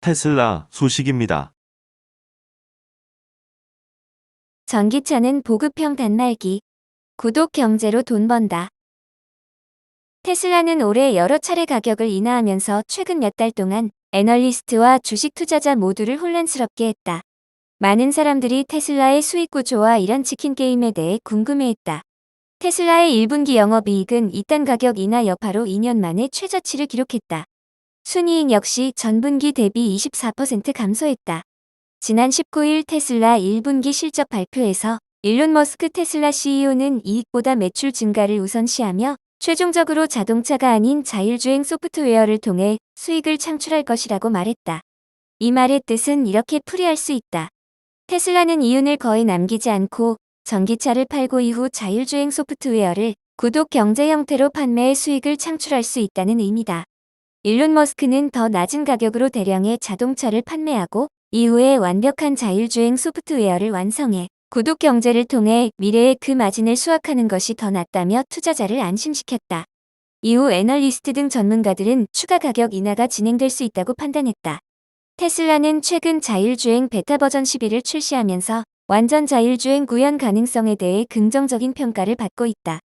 테슬라 소식입니다. 전기차는 보급형 단말기. 구독 경제로 돈 번다. 테슬라는 올해 여러 차례 가격을 인하하면서 최근 몇 달 동안 애널리스트와 주식 투자자 모두를 혼란스럽게 했다. 많은 사람들이 테슬라의 수익 구조와 이런 치킨 게임에 대해 궁금해했다. 테슬라의 1분기 영업이익은 이딴 가격 인하 여파로 2년 만에 최저치를 기록했다. 순이익 역시 전분기 대비 24% 감소했다. 지난 19일 테슬라 1분기 실적 발표에서 일론 머스크 테슬라 CEO는 이익보다 매출 증가를 우선시하며 최종적으로 자동차가 아닌 자율주행 소프트웨어를 통해 수익을 창출할 것이라고 말했다. 이 말의 뜻은 이렇게 풀이할 수 있다. 테슬라는 이윤을 거의 남기지 않고 전기차를 팔고 이후 자율주행 소프트웨어를 구독 경제 형태로 판매해 수익을 창출할 수 있다는 의미다. 일론 머스크는 더 낮은 가격으로 대량의 자동차를 판매하고 이후에 완벽한 자율주행 소프트웨어를 완성해 구독 경제를 통해 미래의 그 마진을 수확하는 것이 더 낫다며 투자자를 안심시켰다. 이후 애널리스트 등 전문가들은 추가 가격 인하가 진행될 수 있다고 판단했다. 테슬라는 최근 자율주행 베타 버전 11을 출시하면서 완전 자율주행 구현 가능성에 대해 긍정적인 평가를 받고 있다.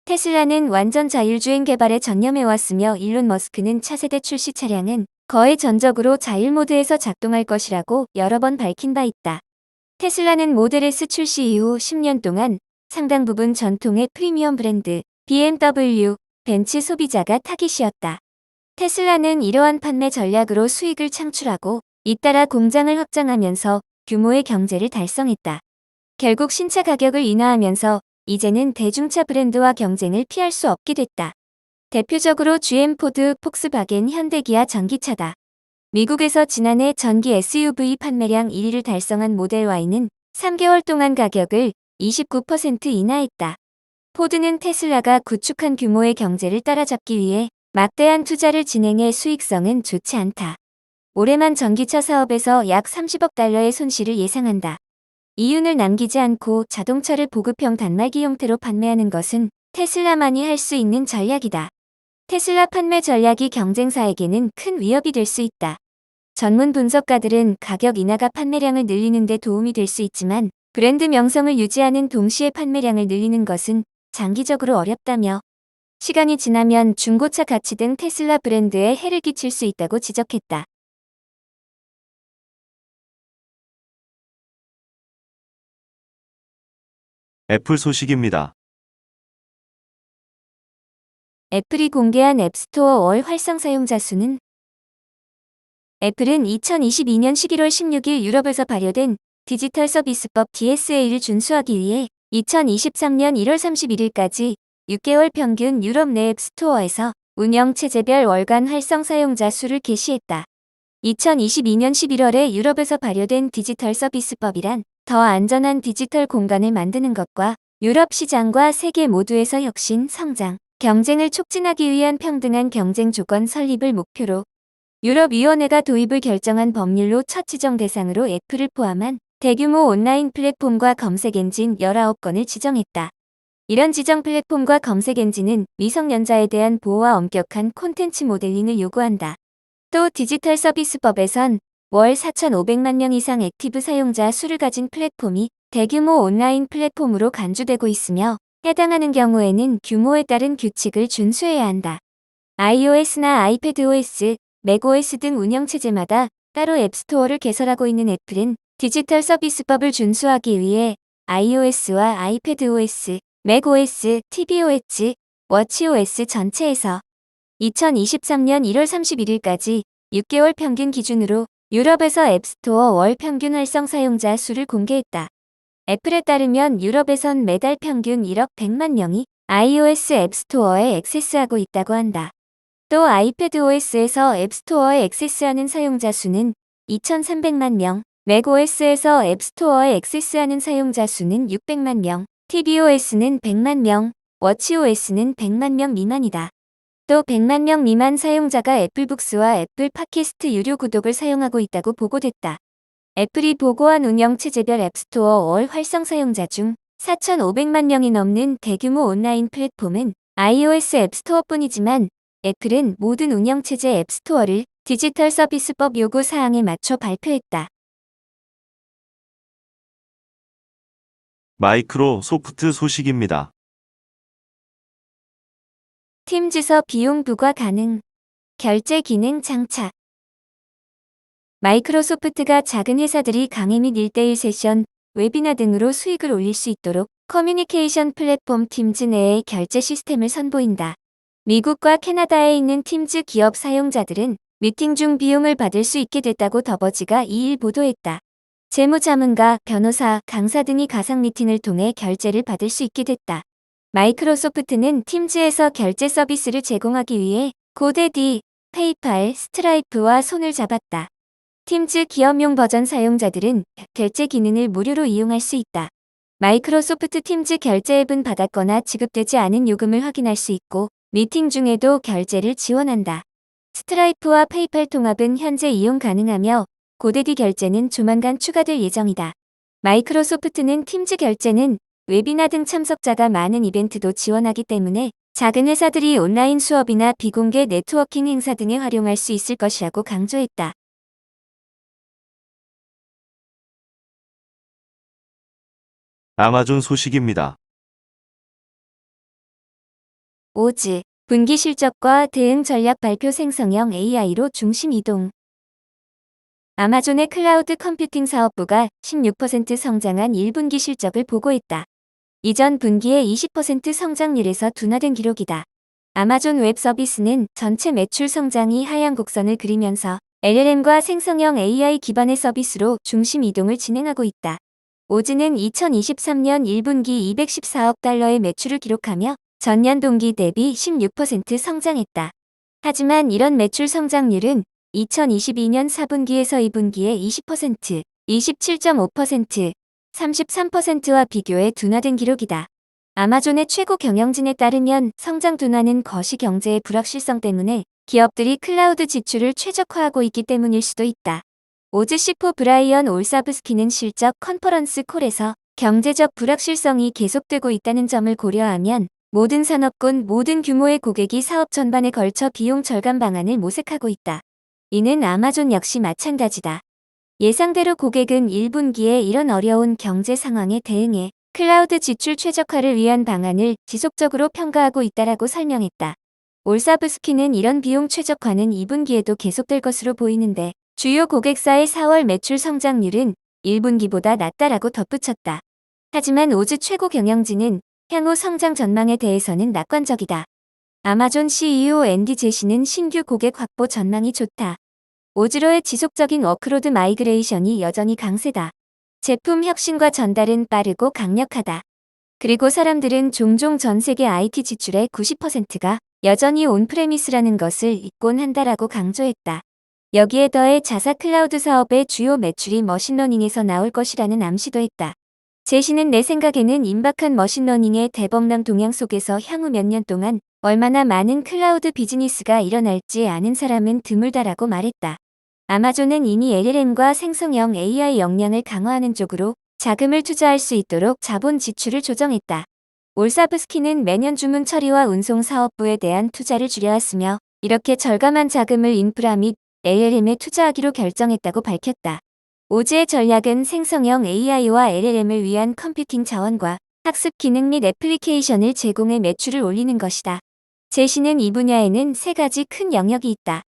테슬라는 완전 자율주행 개발에 전념해왔으며 일론 머스크는 차세대 출시 차량은 거의 전적으로 자율 모드에서 작동할 것이라고 여러 번 밝힌 바 있다. 테슬라는 모델 S 출시 이후 10년 동안 상당 부분 전통의 프리미엄 브랜드 BMW, 벤츠 소비자가 타깃이었다. 테슬라는 이러한 판매 전략으로 수익을 창출하고 잇따라 공장을 확장하면서 규모의 경제를 달성했다. 결국 신차 가격을 인하하면서 이제는 대중차 브랜드와 경쟁을 피할 수 없게 됐다. 대표적으로 GM, 포드, 폭스바겐, 현대기아 전기차다. 미국에서 지난해 전기 SUV 판매량 1위를 달성한 모델 Y는 3개월 동안 가격을 29% 인하했다. 포드는 테슬라가 구축한 규모의 경제를 따라잡기 위해 막대한 투자를 진행해 수익성은 좋지 않다. 올해만 전기차 사업에서 약 30억 달러의 손실을 예상한다. 이윤을 남기지 않고 자동차를 보급형 단말기 형태로 판매하는 것은 테슬라만이 할 수 있는 전략이다. 테슬라 판매 전략이 경쟁사에게는 큰 위협이 될 수 있다. 전문 분석가들은 가격 인하가 판매량을 늘리는 데 도움이 될 수 있지만 브랜드 명성을 유지하는 동시에 판매량을 늘리는 것은 장기적으로 어렵다며 시간이 지나면 중고차 가치 등 테슬라 브랜드에 해를 끼칠 수 있다고 지적했다. 애플 소식입니다. 애플이 공개한 앱스토어 월 활성 사용자 수는 애플은 2022년 11월 16일 유럽에서 발효된 디지털 서비스법 DSA를 준수하기 위해 2023년 1월 31일까지 6개월 평균 유럽 내 앱스토어에서 운영체제별 월간 활성 사용자 수를 게시했다. 2022년 11월에 유럽에서 발효된 디지털 서비스법이란 더 안전한 디지털 공간을 만드는 것과 유럽 시장과 세계 모두에서 혁신, 성장, 경쟁을 촉진하기 위한 평등한 경쟁 조건 설립을 목표로 유럽위원회가 도입을 결정한 법률로 첫 지정 대상으로 애플을 포함한 대규모 온라인 플랫폼과 검색 엔진 19건을 지정했다. 이런 지정 플랫폼과 검색 엔진은 미성년자에 대한 보호와 엄격한 콘텐츠 모델링을 요구한다. 또 디지털 서비스법에선 월 4,500만 명 이상 액티브 사용자 수를 가진 플랫폼이 대규모 온라인 플랫폼으로 간주되고 있으며 해당하는 경우에는 규모에 따른 규칙을 준수해야 한다. iOS나 iPadOS, macOS 등 운영체제마다 따로 앱스토어를 개설하고 있는 애플은 디지털 서비스법을 준수하기 위해 iOS와 iPadOS, macOS, tvOS, watchOS 전체에서 2023년 1월 31일까지 6개월 평균 기준으로 유럽에서 앱스토어 월 평균 활성 사용자 수를 공개했다. 애플에 따르면 유럽에선 매달 평균 1억 100만 명이 iOS 앱스토어에 액세스하고 있다고 한다. 또 iPadOS에서 앱스토어에 액세스하는 사용자 수는 2,300만 명, macOS에서 앱스토어에 액세스하는 사용자 수는 600만 명, tvOS는 100만 명, watchOS는 100만 명 미만이다. 또 100만 명 미만 사용자가 애플북스와 애플 팟캐스트 유료 구독을 사용하고 있다고 보고됐다. 애플이 보고한 운영체제별 앱스토어 월 활성 사용자 중 4,500만 명이 넘는 대규모 온라인 플랫폼은 iOS 앱스토어뿐이지만 애플은 모든 운영체제 앱스토어를 디지털 서비스법 요구 사항에 맞춰 발표했다. 마이크로소프트 소식입니다. 팀즈서 비용 부과 가능. 결제 기능 장착. 마이크로소프트가 작은 회사들이 강의 및 1대1 세션, 웨비나 등으로 수익을 올릴 수 있도록 커뮤니케이션 플랫폼 팀즈 내에 결제 시스템을 선보인다. 미국과 캐나다에 있는 팀즈 기업 사용자들은 미팅 중 비용을 받을 수 있게 됐다고 더버지가 2일 보도했다. 재무자문가, 변호사, 강사 등이 가상 미팅을 통해 결제를 받을 수 있게 됐다. 마이크로소프트는 팀즈에서 결제 서비스를 제공하기 위해 고데디, 페이팔, 스트라이프와 손을 잡았다. 팀즈 기업용 버전 사용자들은 결제 기능을 무료로 이용할 수 있다. 마이크로소프트 팀즈 결제 앱은 받았거나 지급되지 않은 요금을 확인할 수 있고 미팅 중에도 결제를 지원한다. 스트라이프와 페이팔 통합은 현재 이용 가능하며 고데디 결제는 조만간 추가될 예정이다. 마이크로소프트는 팀즈 결제는 웨비나 등 참석자가 많은 이벤트도 지원하기 때문에 작은 회사들이 온라인 수업이나 비공개 네트워킹 행사 등에 활용할 수 있을 것이라고 강조했다. 아마존 소식입니다. 오즈, 분기 실적과 대응 전략 발표 생성형 AI로 중심 이동. 아마존의 클라우드 컴퓨팅 사업부가 16% 성장한 1분기 실적을 보고했다. 이전 분기의 20% 성장률에서 둔화된 기록이다. 아마존 웹 서비스는 전체 매출 성장이 하향 곡선을 그리면서 LLM과 생성형 AI 기반의 서비스로 중심 이동을 진행하고 있다. 오즈는 2023년 1분기 214억 달러의 매출을 기록하며 전년 동기 대비 16% 성장했다. 하지만 이런 매출 성장률은 2022년 4분기에서 2분기의 20%, 27.5%, 33%와 비교해 둔화된 기록이다. 아마존의 최고 경영진에 따르면 성장 둔화는 거시 경제의 불확실성 때문에 기업들이 클라우드 지출을 최적화하고 있기 때문일 수도 있다. 오즈 CFO 브라이언 올사브스키는 실적 컨퍼런스 콜에서 경제적 불확실성이 계속되고 있다는 점을 고려하면 모든 산업군 모든 규모의 고객이 사업 전반에 걸쳐 비용 절감 방안을 모색하고 있다. 이는 아마존 역시 마찬가지다. 예상대로 고객은 1분기에 이런 어려운 경제 상황에 대응해 클라우드 지출 최적화를 위한 방안을 지속적으로 평가하고 있다라고 설명했다. 올사브스키는 이런 비용 최적화는 2분기에도 계속될 것으로 보이는데 주요 고객사의 4월 매출 성장률은 1분기보다 낮다라고 덧붙였다. 하지만 오즈 최고 경영진은 향후 성장 전망에 대해서는 낙관적이다. 아마존 CEO 앤디 제시는 신규 고객 확보 전망이 좋다. 오즈로의 지속적인 워크로드 마이그레이션이 여전히 강세다. 제품 혁신과 전달은 빠르고 강력하다. 그리고 사람들은 종종 전 세계 IT 지출의 90%가 여전히 온프레미스라는 것을 잊곤 한다라고 강조했다. 여기에 더해 자사 클라우드 사업의 주요 매출이 머신러닝에서 나올 것이라는 암시도 했다. 제시는 내 생각에는 임박한 머신러닝의 대범람 동향 속에서 향후 몇 년 동안 얼마나 많은 클라우드 비즈니스가 일어날지 아는 사람은 드물다라고 말했다. 아마존은 이미 LLM과 생성형 AI 역량을 강화하는 쪽으로 자금을 투자할 수 있도록 자본 지출을 조정했다. 올사브스키는 매년 주문 처리와 운송 사업부에 대한 투자를 줄여왔으며 이렇게 절감한 자금을 인프라 및 LLM에 투자하기로 결정했다고 밝혔다. 오즈의 전략은 생성형 AI와 LLM을 위한 컴퓨팅 자원과 학습 기능 및 애플리케이션을 제공해 매출을 올리는 것이다. 제시는 이 분야에는 세 가지 큰 영역이 있다.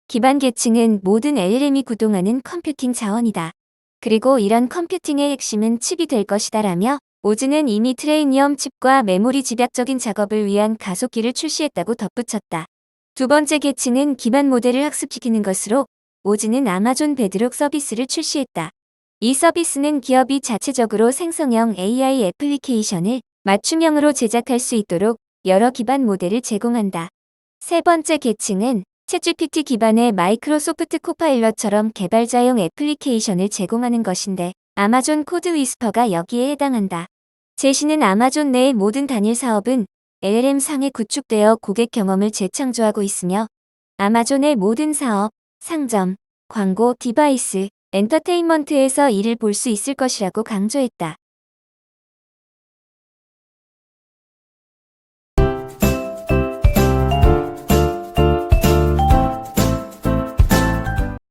기반 계층은 모든 LLM이 구동하는 컴퓨팅 자원이다. 그리고 이런 컴퓨팅의 핵심은 칩이 될 것이다라며 오즈는 이미 트레이니엄 칩과 메모리 집약적인 작업을 위한 가속기를 출시했다고 덧붙였다. 두 번째 계층은 기반 모델을 학습시키는 것으로 오즈는 아마존 베드록 서비스를 출시했다. 이 서비스는 기업이 자체적으로 생성형 AI 애플리케이션을 맞춤형으로 제작할 수 있도록 여러 기반 모델을 제공한다. 세 번째 계층은 챗GPT 기반의 마이크로소프트 코파일럿처럼 개발자용 애플리케이션을 제공하는 것인데 아마존 코드 위스퍼가 여기에 해당한다. 제시는 아마존 내의 모든 단일 사업은 LLM 상에 구축되어 고객 경험을 재창조하고 있으며 아마존의 모든 사업, 상점, 광고, 디바이스, 엔터테인먼트에서 이를 볼 수 있을 것이라고 강조했다.